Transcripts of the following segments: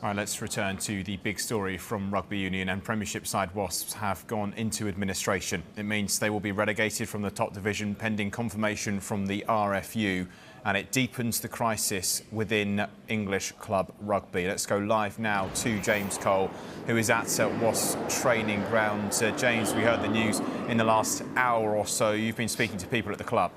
All right, let's return to the big story from Rugby Union, and Premiership side Wasps have gone into administration. It means they will be relegated from the top division pending confirmation from the RFU, and it deepens the crisis within English club rugby. Let's go live now to James Cole, who is at Wasps training ground. James, we heard the news in the last hour or so. You've been speaking to people at the club.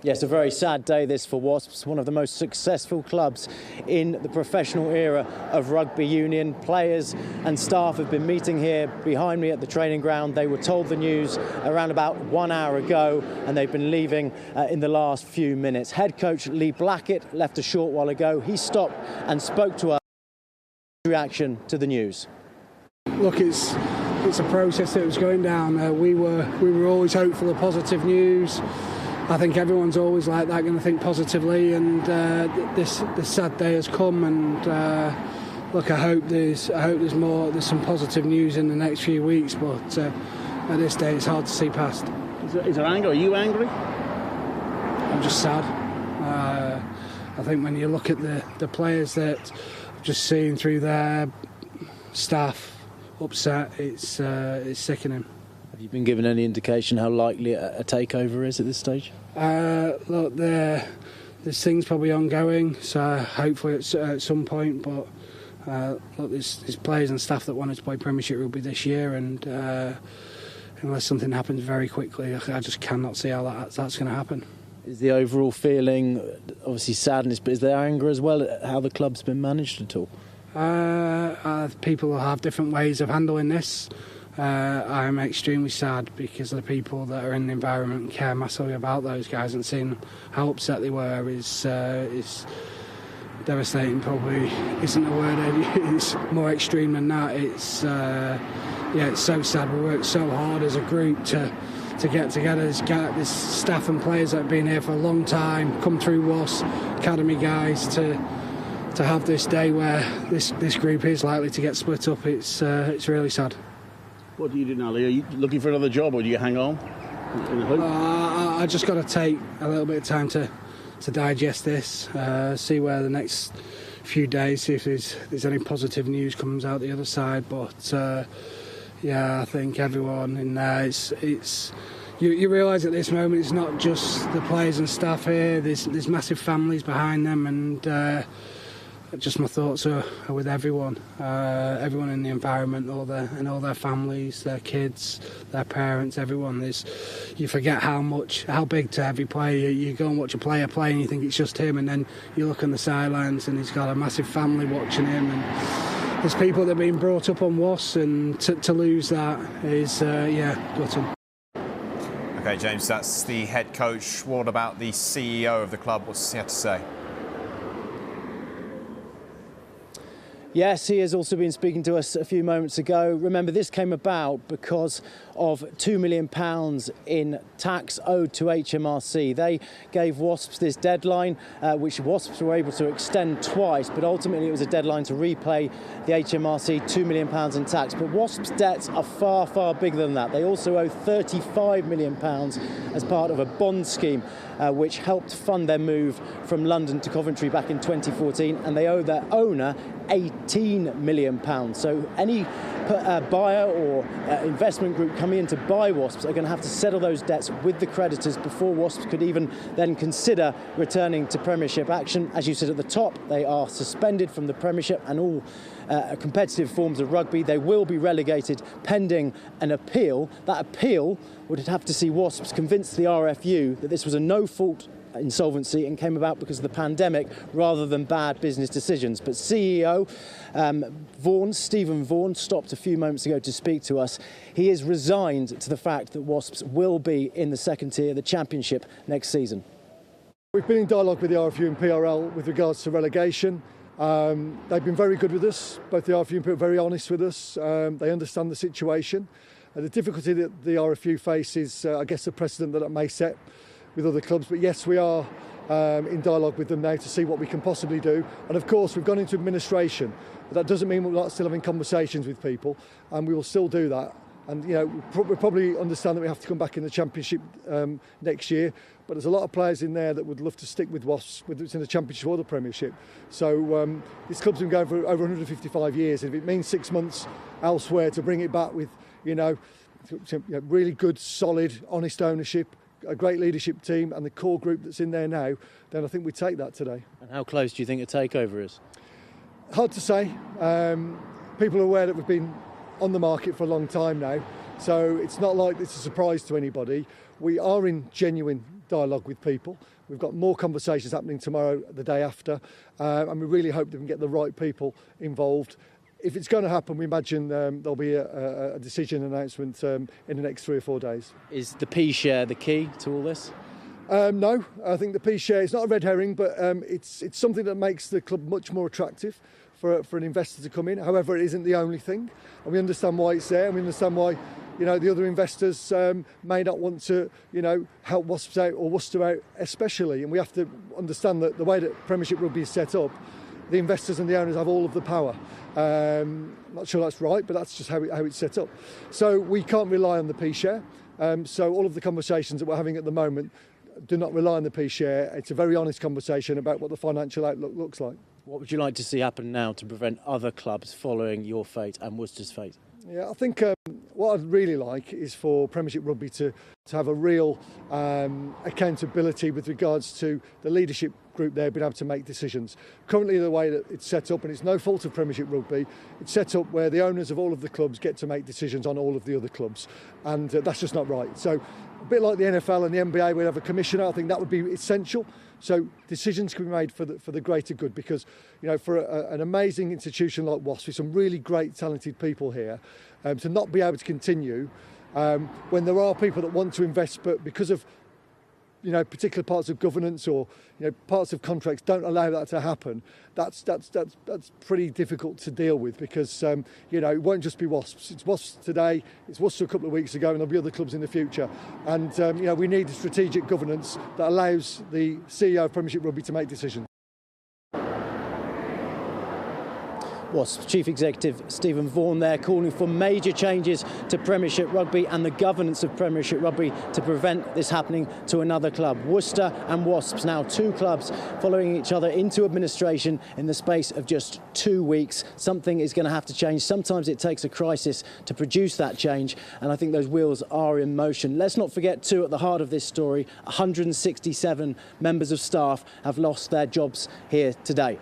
Yes, a very sad day this for Wasps, one of the most successful clubs in the professional era of rugby union. Players and staff have been meeting here behind me at the training ground. They were told the news around about 1 hour ago, and they've been leaving in the last few minutes. Head coach Lee Blackett left a short while ago. He stopped and spoke to us. Reaction to the news. Look, it's a process that was going down. We were always hopeful of positive news. I think everyone's always like that, going to think positively, and this sad day has come. And look, I hope there's some positive news in the next few weeks. But at this day, it's hard to see past. Is there anger? Are you angry? I'm just sad. I think when you look at the players that I've just seen through their staff upset, it's sickening. Have you been given any indication how likely a takeover is at this stage? Look, there's things probably ongoing, so hopefully at some point. But look, there's players and staff that wanted to play Premiership rugby this year, and unless something happens very quickly, I just cannot see how that's going to happen. Is the overall feeling obviously sadness, but is there anger as well at how the club's been managed at all? People will have different ways of handling this. I'm extremely sad because the people that are in the environment and care massively about those guys, and seeing how upset they were is devastating. Probably isn't a word. It's more extreme than that. It's so sad. We worked so hard as a group to get together. This staff and players that have been here for a long time, come through Wasps academy guys to have this day where this group is likely to get split up. It's really sad. What do you do now, Lee? Are you looking for another job, or do you hang on? I just got to take a little bit of time to digest this, see where the next few days, see if there's any positive news comes out the other side. But I think everyone in there, it's you realise at this moment it's not just the players and staff here. There's massive families behind them, and just my thoughts are with everyone in the environment, all their families, their kids, their parents, everyone. You forget how big to every player. You go and watch a player play and you think it's just him, and then you look on the sidelines and he's got a massive family watching him, and there's people that have been brought up on Wasps, and to lose that is gutting. Okay, James, that's the head coach. What about the CEO of the club? What's he have to say? Yes, he has also been speaking to us a few moments ago. Remember, this came about because of £2 million in tax owed to HMRC. They gave Wasps this deadline, which Wasps were able to extend twice, but ultimately it was a deadline to repay the HMRC £2 million in tax. But Wasps' debts are far, far bigger than that. They also owe £35 million as part of a bond scheme, which helped fund their move from London to Coventry back in 2014, and they owe their owner £18 million. So any buyer or investment group coming in to buy Wasps are going to have to settle those debts with the creditors before Wasps could even then consider returning to Premiership action. As you said at the top, they are suspended from the Premiership and all competitive forms of rugby. They will be relegated pending an appeal. That appeal would have to see Wasps convince the RFU that this was a no-fault insolvency and came about because of the pandemic rather than bad business decisions. But CEO Stephen Vaughan stopped a few moments ago to speak to us. He is resigned to the fact that Wasps will be in the second tier, the Championship, next season. We've been in dialogue with the RFU and PRL with regards to relegation. They've been very good with us. Both the RFU and PRL are very honest with us. They understand the situation. The difficulty that the RFU faces, I guess, a precedent that it may set with other clubs. But yes, we are in dialogue with them now to see what we can possibly do. And of course, we've gone into administration. But that doesn't mean we're not still having conversations with people, and we will still do that. And we probably understand that we have to come back in the Championship next year, but there's a lot of players in there that would love to stick with Wasps, whether it's in the Championship or the Premiership. So this club's been going for over 155 years, and if it means 6 months elsewhere to bring it back with really good, solid, honest ownership, a great leadership team and the core group that's in there now, then I think we take that today. And how close do you think a takeover is? Hard to say. People are aware that we've been on the market for a long time now, so it's not like it's a surprise to anybody. We are in genuine dialogue with people. We've got more conversations happening tomorrow, the day after, and we really hope that we can get the right people involved. If it's going to happen, we imagine there'll be a decision announcement in the next 3 or 4 days. Is the P share the key to all this? No, I think the P share is not a red herring, but it's something that makes the club much more attractive for an investor to come in. However, it isn't the only thing, and we understand why it's there, and we understand why the other investors may not want to help Wasps out or Worcester out especially, and we have to understand that the way that Premiership Rugby is set up, the investors and the owners have all of the power. Not sure that's right, but that's just how it's set up. So we can't rely on the P share. So all of the conversations that we're having at the moment do not rely on the P share. It's a very honest conversation about what the financial outlook looks like. What would you like to see happen now to prevent other clubs following your fate and Worcester's fate? Yeah, I think what I'd really like is for Premiership Rugby to have a real accountability with regards to the leadership group there being able to make decisions. Currently, the way that it's set up, and it's no fault of Premiership Rugby, it's set up where the owners of all of the clubs get to make decisions on all of the other clubs, and that's just not right. So a bit like the NFL and the NBA, we'd have a commissioner. I think that would be essential. So decisions can be made for the greater good, because for an amazing institution like Wasps with some really great talented people here, to not be able to continue when there are people that want to invest, but because of particular parts of governance or parts of contracts don't allow that to happen, that's pretty difficult to deal with, because it won't just be Wasps. It's Wasps today, it's Worcester a couple of weeks ago, and there'll be other clubs in the future. And we need strategic governance that allows the CEO of Premiership Rugby to make decisions. Wasps Chief Executive Stephen Vaughan there, calling for major changes to Premiership Rugby and the governance of Premiership Rugby to prevent this happening to another club. Worcester and Wasps, now 2 clubs following each other into administration in the space of just 2 weeks. Something is going to have to change. Sometimes it takes a crisis to produce that change, and I think those wheels are in motion. Let's not forget too, at the heart of this story, 167 members of staff have lost their jobs here today.